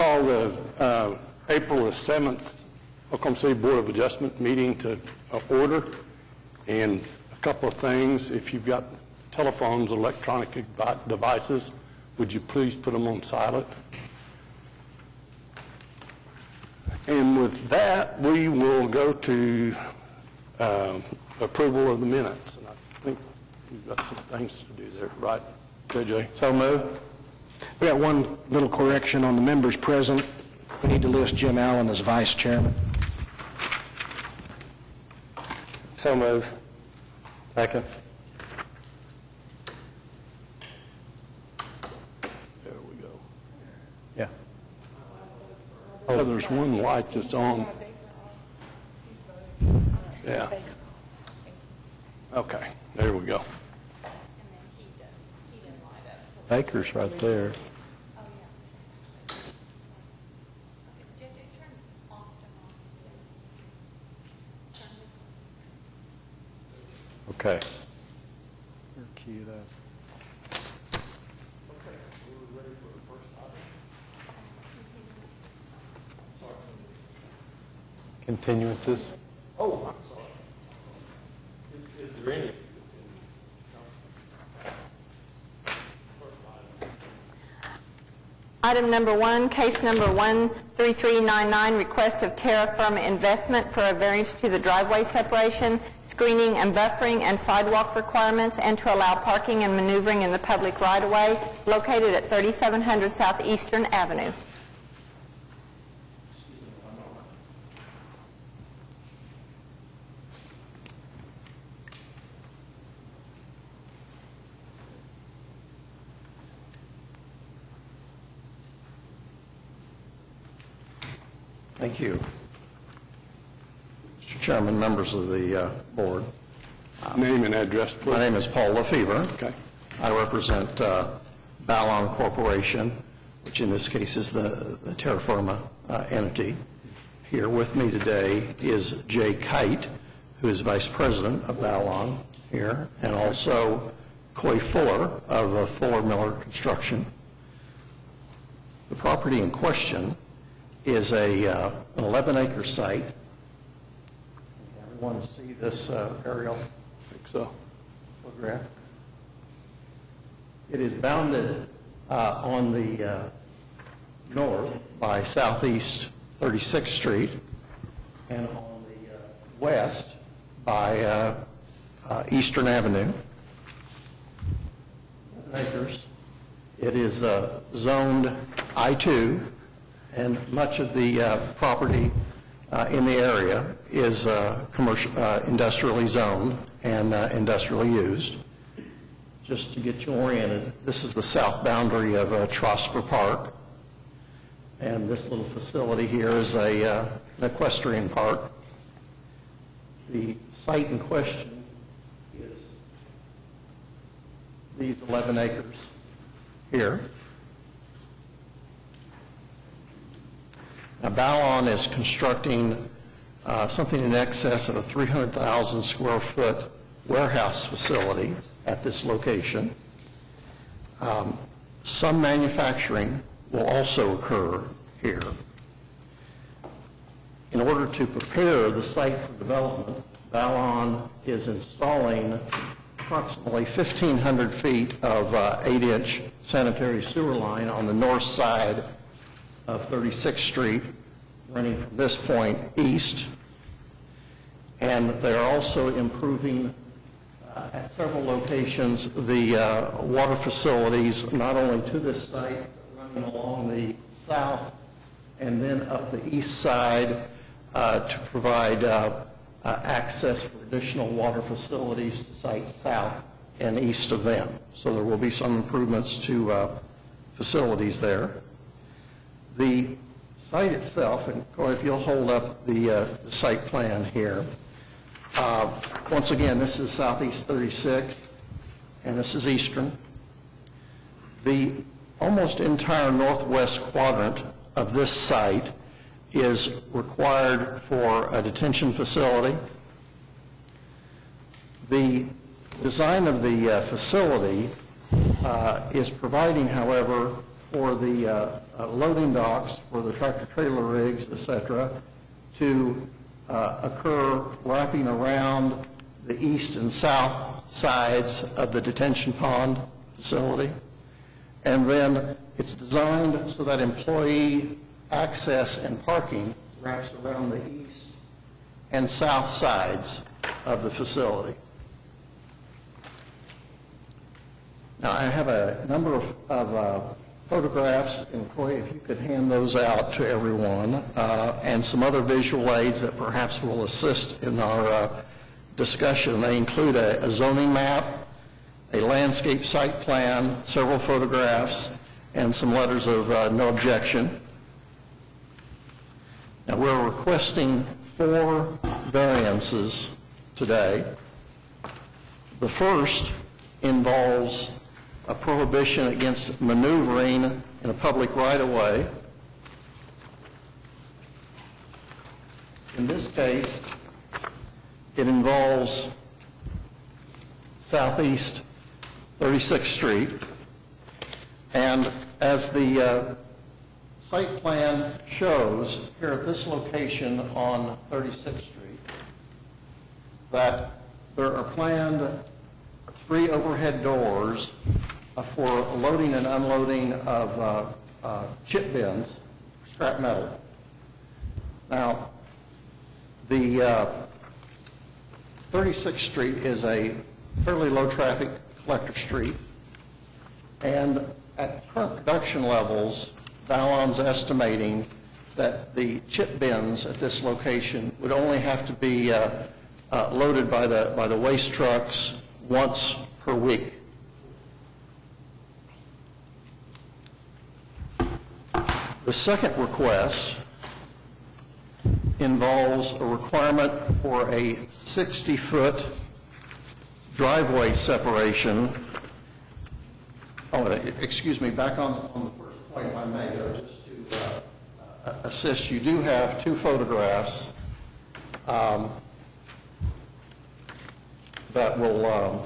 call the April the 7th Oklahoma City Board of Adjustment meeting to order. And a couple of things, if you've got telephones, electronic devices, would you please put them on silent? And with that, we will go to approval of the minutes. And I think we've got some things to do there, right, JJ? So moved. We got one little correction on the members present. We need to list Jim Allen as vice chairman. So moved. Second. There we go. Yeah. Oh, there's one light that's on. Yeah. Okay, there we go. Baker's right there. Okay. You're queued up. Continuances? Oh, I'm sorry. Is there any? Item number 1, case number 13399, request of Terra Firma Investment for a variance to the driveway separation, screening and buffering and sidewalk requirements, and to allow parking and maneuvering in the public right-of-way located at 3700 Southeastern Avenue. Thank you. Mr. Chairman, members of the board. Name and address, please. My name is Paul Lefevre. Okay. I represent Ballon Corporation, which in this case is the Terra Firma entity. Here with me today is Jay Kite, who is Vice President of Ballon here, and also Coy Fuller of Fuller Miller Construction. The property in question is an 11-acre site. Everyone see this aerial I think so. photograph? It is bounded on the north by Southeast 36th Street and on the west by Eastern Avenue. 11 acres. It is zoned I-2, and much of the property in the area is commercial, industrially zoned and industrially used. Just to get you oriented, this is the south boundary of Trosper Park, and this little facility here is an equestrian park. The site in question is these 11 acres here. Now, Ballon is constructing something in excess of a 300,000 square foot warehouse facility at this location. Some manufacturing will also occur here. In order to prepare the site for development, Ballon is installing approximately 1,500 feet of 8-inch sanitary sewer line on the north side of 36th Street, running from this point east. And they're also improving at several locations the water facilities, not only to this site, but running along the south and then up the east side to provide access for additional water facilities to sites south and east of them. So there will be some improvements to facilities there. The site itself, and if you'll hold up the site plan here. Once again, this is Southeast 36th, and this is Eastern. The almost entire northwest quadrant of this site is required for a detention facility. The design of the facility is providing, however, for the loading docks for the tractor-trailer rigs, et cetera, to occur wrapping around the east and south sides of the detention pond facility. And then it's designed so that employee access and parking wraps around the east and south sides of the facility. Now, I have a number of photographs, and Coy, if you could hand those out to everyone, and some other visual aids that perhaps will assist in our discussion. They include a zoning map, a landscape site plan, several photographs, and some letters of no objection. Now, we're requesting 4 variances today. The first involves a prohibition against maneuvering in a public right-of-way. In this case, it involves Southeast 36th Street, and as the site plan shows, here at this location on 36th Street, that there are planned 3 overhead doors for loading and unloading of chip bins, scrap metal. Now, the 36th Street is a fairly low-traffic collector street, and at current production levels, Valon's estimating that the chip bins at this location would only have to be loaded by the waste trucks once per week. The second request involves a requirement for a 60-foot driveway separation. Oh, excuse me, back on the first point, if I may, though, just to assist, you do have 2 photographs that will,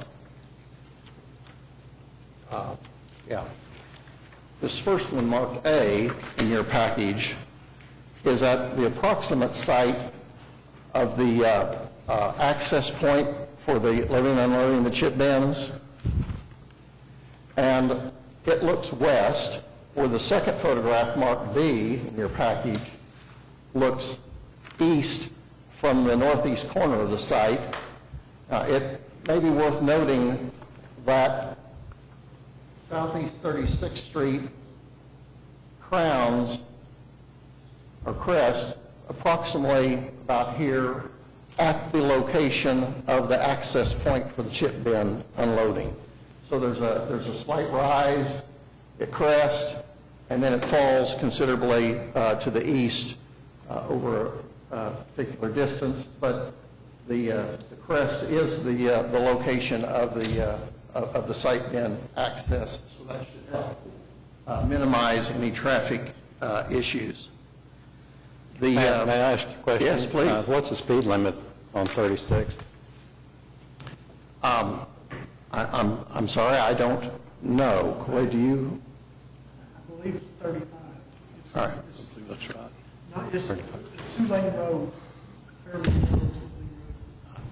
This first one, marked A in your package, is at the approximate site of the access point for the loading and unloading the chip bins. And it looks west, where the second photograph, marked B in your package, looks east from the northeast corner of the site. It may be worth noting that Southeast 36th Street crowns or crest approximately about here at the location of the access point for the chip bin unloading. So there's a slight rise, it crests, and then it falls considerably to the east over a particular distance, but the crest is the location of the site bin access, so that should help minimize any traffic issues. May I ask you a question? Yes, please. What's the speed limit on 36th? I'm sorry, I don't know. Coy, do you? I believe it's 35. It's, All right. it's, That's right. it's a 2-lane road, fairly narrow 2-lane road.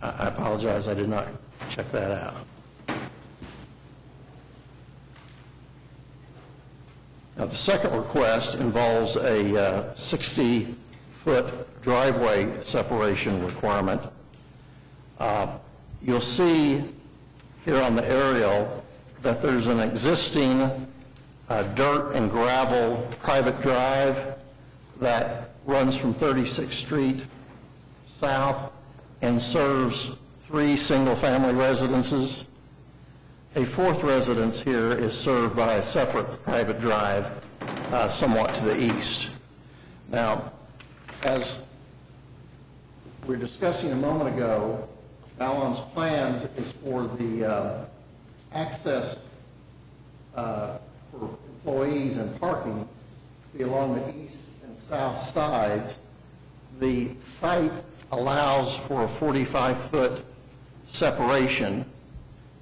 I apologize, I did not check that out. Now, the second request involves a 60-foot driveway separation requirement. You'll see here on the aerial that there's an existing dirt and gravel private drive that runs from 36th Street south and serves 3 single-family residences. A 4th residence here is served by a separate private drive somewhat to the east. Now, as we were discussing a moment ago, Valon's plans is for the access for employees and parking to be along the east and south sides. The site allows for a 45-foot separation.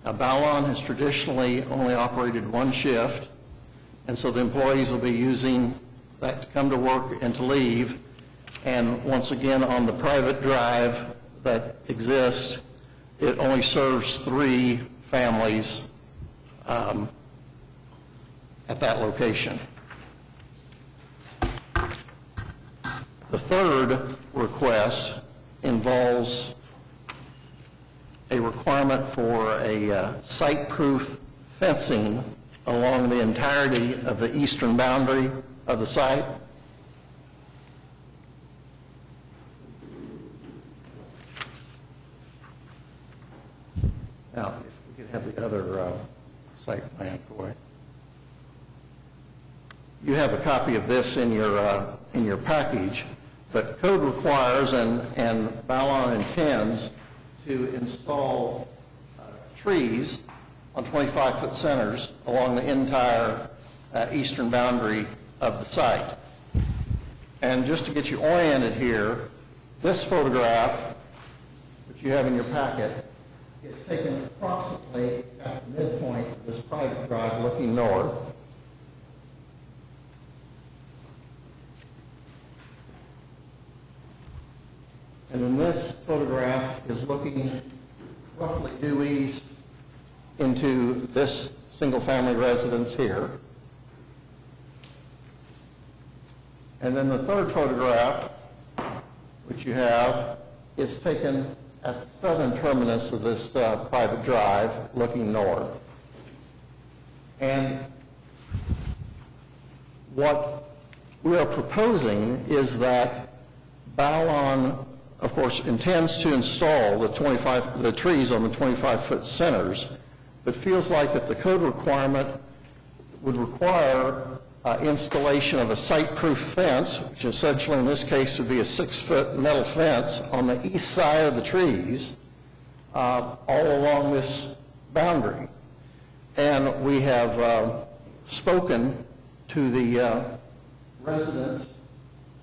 Now, Valon has traditionally only operated 1 shift, and so the employees will be using that to come to work and to leave. And once again, on the private drive that exists, it only serves 3 families at that location. The third request involves a requirement for a site-proof fencing along the entirety of the eastern boundary of the site. Now, if we could have the other site plan, Coy. You have a copy of this in your package, but code requires and Ballon intends to install trees on 25-foot centers along the entire eastern boundary of the site. And just to get you oriented here, this photograph, which you have in your packet, is taken approximately at the midpoint of this private drive looking north. And then this photograph is looking roughly due east into this single-family residence here. And then the third photograph, which you have, is taken at the southern terminus of this private drive looking north. And what we are proposing is that Ballon, of course, intends to install the trees on the 25-foot centers, but feels like that the code requirement would require installation of a site-proof fence, which essentially in this case would be a 6-foot metal fence on the east side of the trees, all along this boundary. And we have spoken to the residents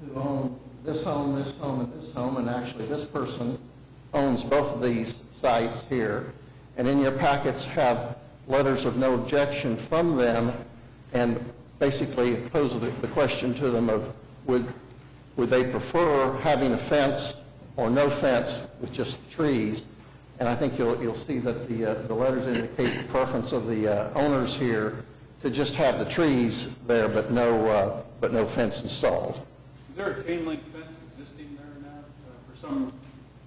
who own this home, and this home, and actually this person owns both of these sites here. And in your packets have letters of no objection from them, and basically pose the question to them of would they prefer having a fence or no fence with just trees. And I think you'll see that the letters indicate the preference of the owners here to just have the trees there, but no fence installed. Is there a chain link fence existing there now for some,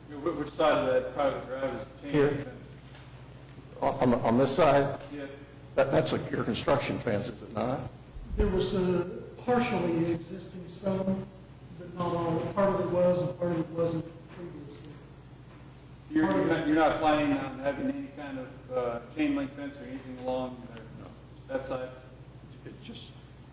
which side of that private drive is a chain link fence? On this side? Yes. That's your construction fence, is it not? There was partially existing some, but not all. Part of it was and part of it wasn't previously. So you're not planning on having any kind of chain link fence or anything along that side?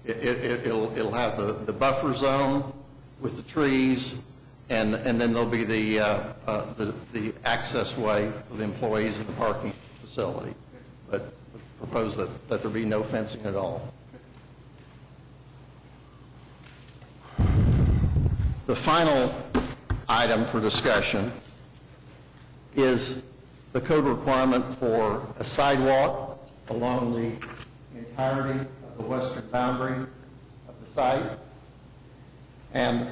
It'll have the buffer zone with the trees, and then there'll be the access way for the employees in the parking facility. But propose that there be no fencing at all. The final item for discussion is the code requirement for a sidewalk along the entirety of the western boundary of the site. And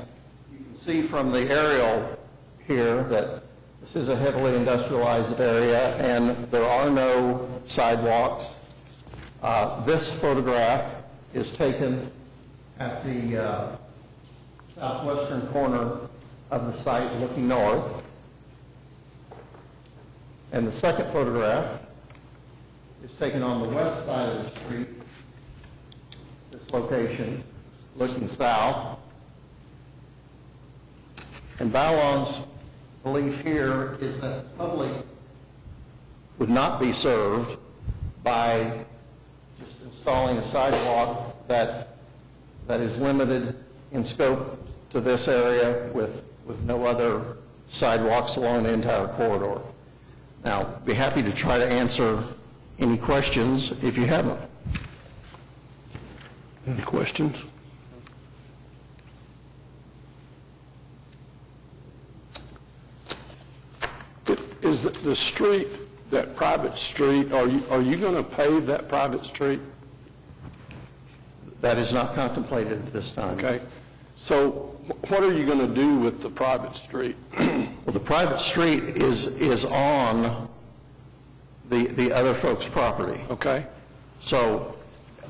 you can see from the aerial here that this is a heavily industrialized area and there are no sidewalks. This photograph is taken at the southwestern corner of the site looking north. And the second photograph is taken on the west side of the street, this location, looking south. And Ballon's belief here is that the public would not be served by just installing a sidewalk that is limited in scope to this area with no other sidewalks along the entire corridor. Now, be happy to try to answer any questions if you have them. Any questions? Is the street, that private street, are you going to pave that private street? That is not contemplated at this time. Okay? So what are you going to do with the private street? Well, the private street is on the other folks' property. Okay? So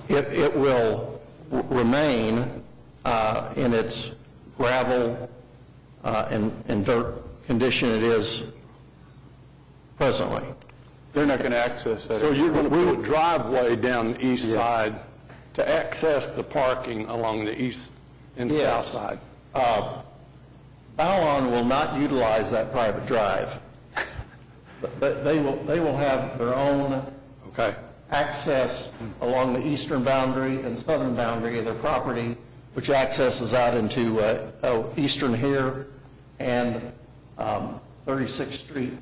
it will remain in its gravel and dirt condition it is presently. They're not going to access that. So you're going to put a driveway down the east side to access the parking along the east and south Yes. side? Ballon will not utilize that private drive. But they will have their own Okay? access along the eastern boundary and southern boundary of their property, which accesses out into eastern here and 36th Street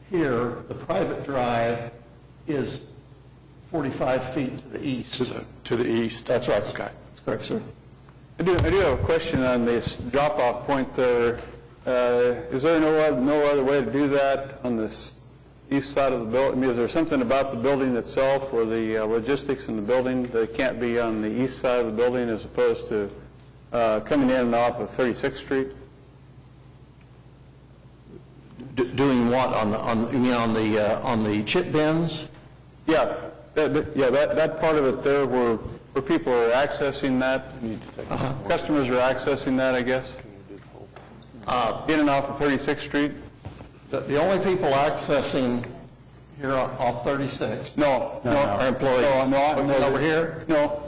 here. The private drive is 45 feet to the east. To the east? That's right. Okay. That's correct, sir. I do have a question on this drop-off point there. Is there no other way to do that on this east side of the building? I mean, is there something about the building itself or the logistics in the building that can't be on the east side of the building as opposed to coming in and off of 36th Street? Doing what on the chip bins? Yeah, that part of it there where people are accessing that, customers are accessing that, I guess, in and off of 36th Street? The only people accessing here off 36 No. are employees. No. Over here? No,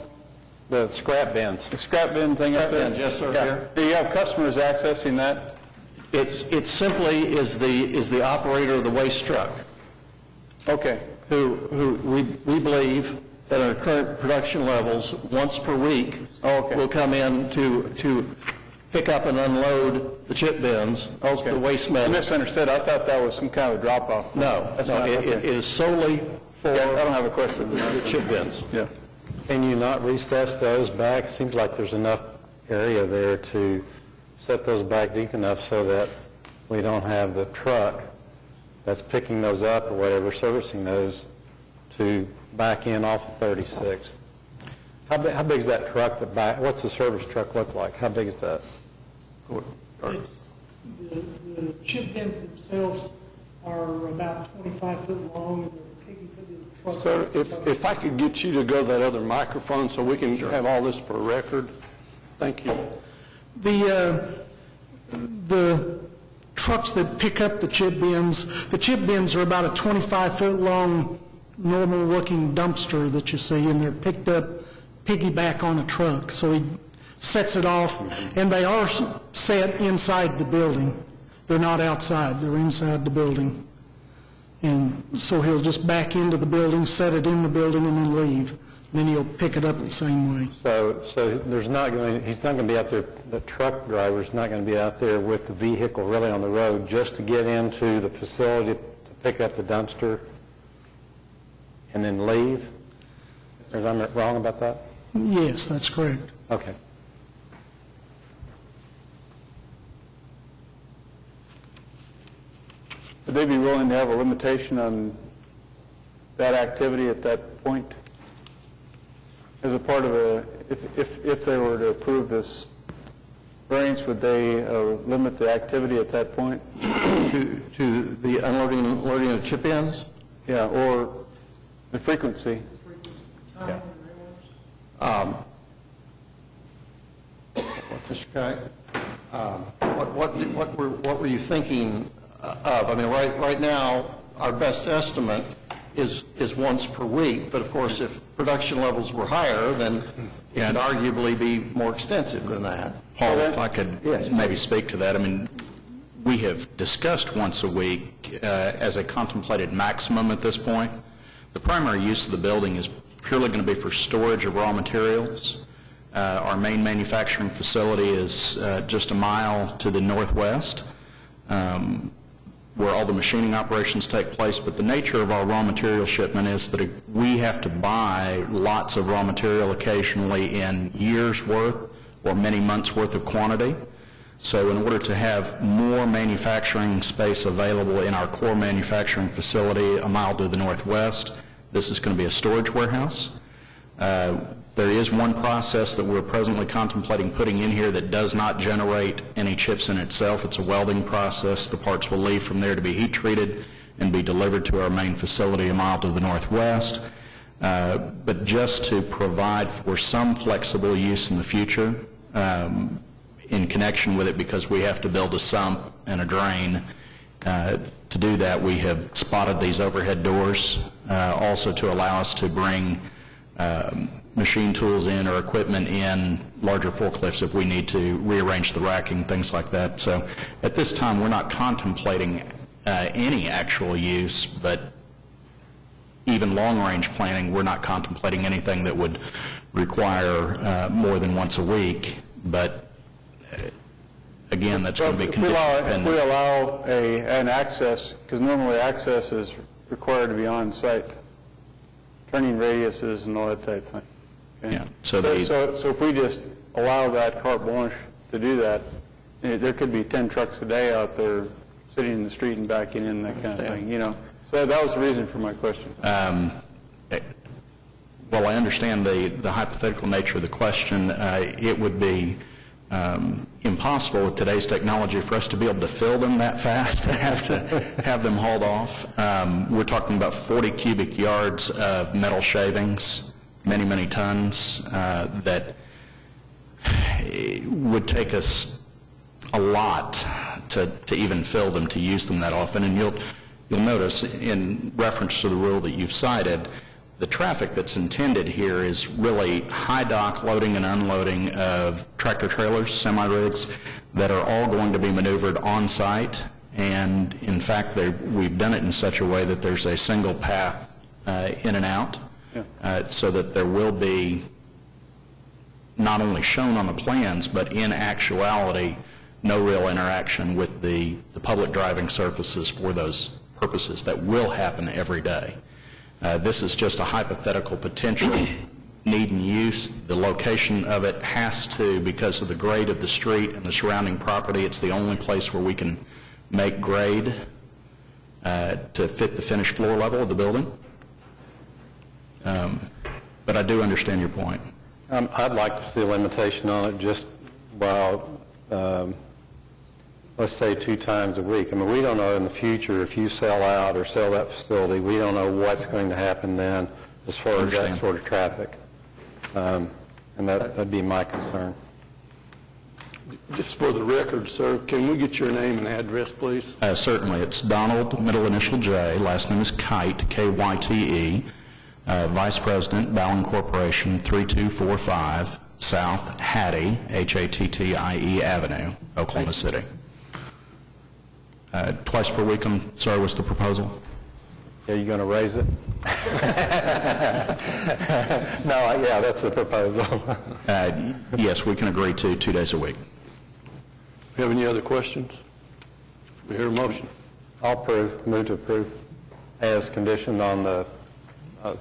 The scrap bins. the scrap bin thing up there? Scrap bin, yes, sir, Yeah. here. Do you have customers accessing that? It simply is the operator of the waste truck, Okay. who we believe that at our current production levels, once per week, Okay. will come in to pick up and unload the chip bins, the waste I metal. misunderstood. I thought that was some kind of drop-off. No, That's no, not, it okay. is solely for Yeah, I don't have a question. the chip bins. Yeah. Can you not recess those back? Seems like there's enough area there to set those back deep enough so that we don't have the truck that's picking those up or whatever, servicing those, to back in off of 36th. How big is that truck that back, what's the service truck look like? How big is that? It's, the chip bins themselves are about 25 foot long, and they're picking for the truck. Sir, if I could get you to go to that other microphone so we can have all this for record. Thank you. The trucks that pick up the chip bins are about a 25 foot long, normal looking dumpster that you see, and they're picked up piggyback on a truck. So he sets it off, and they are set inside the building. They're not outside, they're inside the building. And so he'll just back into the building, set it in the building, and then leave. Then he'll pick it up the same way. So there's not going, he's not going to be out there, the truck driver's not going to be out there with the vehicle really on the road just to get into the facility to pick up the dumpster and then leave? Or am I wrong about that? Yes, that's correct. Okay. Would they be willing to have a limitation on that activity at that point? As a part of if they were to approve this variance, would they limit the activity at that point? To the unloading and loading of chip bins? Yeah, or the frequency? Mr. Kite, what were you thinking of? I mean, right now, our best estimate is once per week, but of course, if production levels were higher, then it could arguably be more extensive than that. Paul, if I could maybe speak to that. I mean, we have discussed once a week as a contemplated maximum at this point. The primary use of the building is purely going to be for storage of raw materials. Our main manufacturing facility is just a mile to the northwest, where all the machining operations take place, but the nature of our raw material shipment is that we have to buy lots of raw material occasionally in years' worth or many months' worth of quantity. So in order to have more manufacturing space available in our core manufacturing facility a mile to the northwest, this is going to be a storage warehouse. There is one process that we're presently contemplating putting in here that does not generate any chips in itself. It's a welding process. The parts will leave from there to be heat treated and be delivered to our main facility a mile to the northwest. But just to provide for some flexible use in the future in connection with it, because we have to build a sump and a drain. To do that, we have spotted these overhead doors, also to allow us to bring machine tools in or equipment in, larger forklifts if we need to rearrange the racking, things like that. So at this time, we're not contemplating any actual use, but even long-range planning, we're not contemplating anything that would require more than once a week. But again, that's going to be condition dependent. If we allow an access, because normally access is required to be on site, turning radiuses and all that type of thing. Okay? Yeah, So if we just allow that carte blanche to do that, there could be 10 trucks a day out there sitting in the street and backing in, that kind of thing, you know. So that was the reason for my question. Well, I understand the hypothetical nature of the question. It would be impossible with today's technology for us to be able to fill them that fast, to have them hauled off. We're talking about 40 cubic yards of metal shavings, many, many tons, that would take us a lot to even fill them, to use them that often. And you'll notice, in reference to the rule that you've cited, the traffic that's intended here is really high dock loading and unloading of tractor trailers, semi-rigs, that are all going to be maneuvered on site. And in fact, we've done it in such a way that there's a single path in and out, so that there will be not only shown on the plans, but in actuality, no real interaction with the public driving surfaces for those purposes. That will happen every day. This is just a hypothetical potential need and use. The location of it has to, because of the grade of the street and the surrounding property, it's the only place where we can make grade to fit the finished floor level of the building. But I do understand your point. I'd like to see a limitation on it just while, let's say 2 times a week. I mean, we don't know in the future if you sell out or sell that facility, we don't know what's going to happen then as far as that sort of traffic. And that'd be my concern. Just for the record, sir, can we get your name and address, please? Certainly. It's Donald, middle initial J, last name is Kite, K-Y-T-E, Vice President, Ballin Corporation, 3245 South Hattie, H-A-T-T-I-E Avenue, Oklahoma City. Twice per week, I'm sorry, what's the proposal? Are you going to raise it? No, yeah, that's the proposal. Yes, we can agree to 2 days a week. Do you have any other questions? We hear a motion. I'll approve, move to approve, as conditioned on the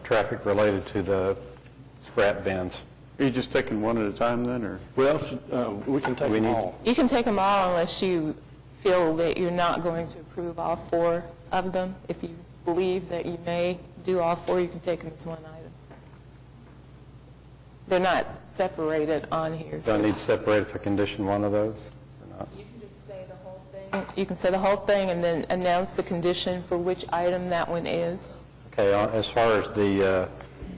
traffic related to the scrap bins. Are you just taking one at a time then, or? Well, we can take them all. You can take them all unless you feel that you're not going to approve all 4 of them. If you believe that you may do all 4, you can take them as one item. They're not separated on here. Do I need to separate if I condition one of those or not? You can just say the whole thing. You can say the whole thing and then announce the condition for which item that one is. Okay, as far as the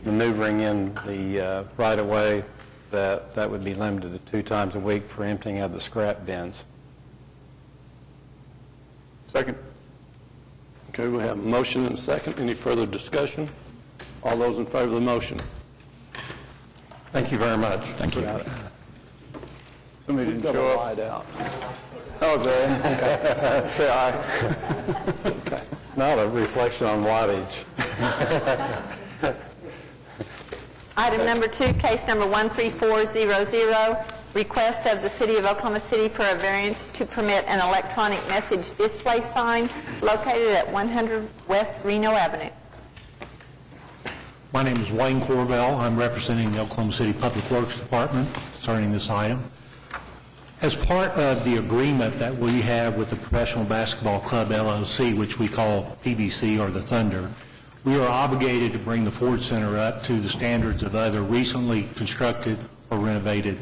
maneuvering in the right-of-way, that would be limited to 2 times a week for emptying of the scrap bins. Second. Okay, we have a motion and a second. Any further discussion? All those in favor of the motion? Thank you very much. Thank you. Somebody We've didn't got show a up. light out. Oh, is that right? Say aye. It's not a reflection on wattage. Item number 2, case number 13400, request of the City of Oklahoma City for a variance to permit an electronic message display sign located at 100 West Reno Avenue. My name is Wayne Corvell. I'm representing the Oklahoma City Public Works Department concerning this item. As part of the agreement that we have with the Professional Basketball Club LLC, which we call PBC or the Thunder, we are obligated to bring the Ford Center up to the standards of other recently constructed or renovated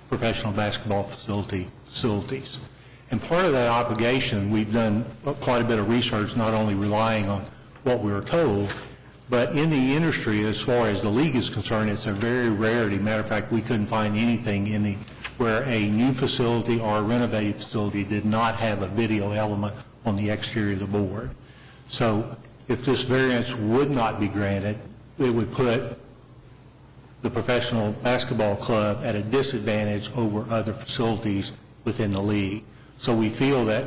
professional basketball facilities. And part of that obligation, we've done quite a bit of research, not only relying on what we were told, but in the industry, as far as the league is concerned, it's a very rarity. Matter of fact, we couldn't find anything where a new facility or a renovated facility did not have a video element on the exterior of the board. So if this variance would not be granted, it would put the professional basketball club at a disadvantage over other facilities within the league. So we feel that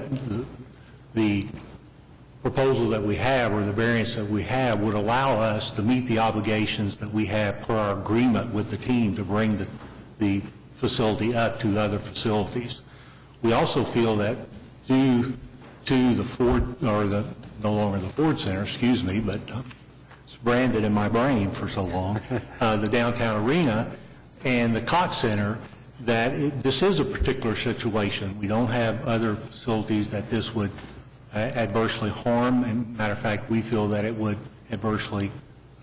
the proposal that we have, or the variance that we have, would allow us to meet the obligations that we have per our agreement with the team to bring the facility up to other facilities. We also feel that due to the Ford, or no longer the Ford Center, excuse me, but it's branded in my brain for so long, the downtown arena and the Cox Center, that this is a particular situation. We don't have other facilities that this would adversely harm. And matter of fact, we feel that it would adversely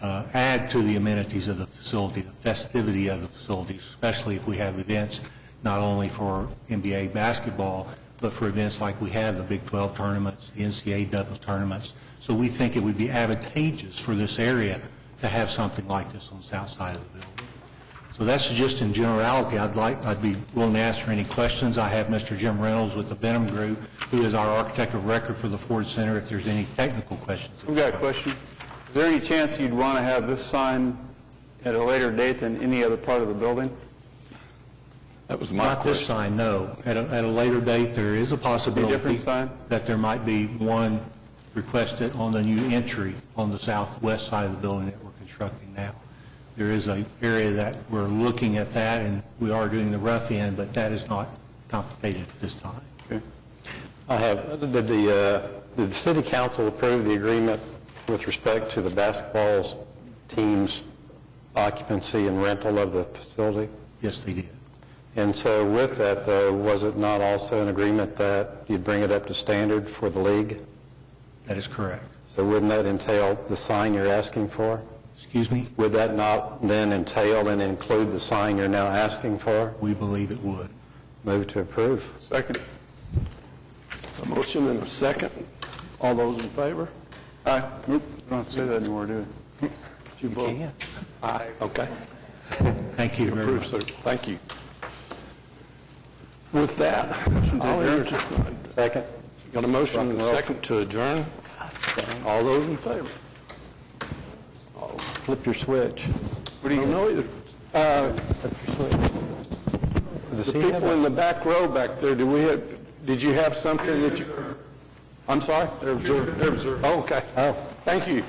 add to the amenities of the facility, the festivity of the facility, especially if we have events not only for NBA basketball, but for events like we have the Big 12 tournaments, the NCAA double tournaments. So we think it would be advantageous for this area to have something like this on the south side of the building. So that's just in generality. I'd be willing to answer any questions. I have Mr. Jim Reynolds with the Benham Group, who is our architect of record for the Ford Center, if there's any technical questions. We've got a question. Is there any chance you'd want to have this sign at a later date than any other part of the building? That was my Not this question. sign, no. At a later date, there is a possibility different sign? that there might be one requested on the new entry on the southwest side of the building that we're constructing now. There is an area that we're looking at that, and we are doing the rough end, but that is not complicated at this time. I have, did the city council approve the agreement with respect to the basketball team's occupancy and rental of the facility? Yes, they did. And so with that, though, was it not also an agreement that you'd bring it up to standard for the league? That is correct. So wouldn't that entail the sign you're asking for? Excuse me? Would that not then entail and include the sign you're now asking for? We believe it would. Move to approve. Second. A motion and a second. All those in favor? Aye. Nope, we don't have to say that anymore, do we? Did you vote? Aye. Okay. Thank you very Approved, much. sir. Thank you. With that, I'll entertain. Second. Got a motion and a second to adjourn. All those in favor? Flip your switch. What do you know either? The people in the back row back there, did you have something that you, I'm sorry? They're observing. Oh, okay. Oh. Thank you.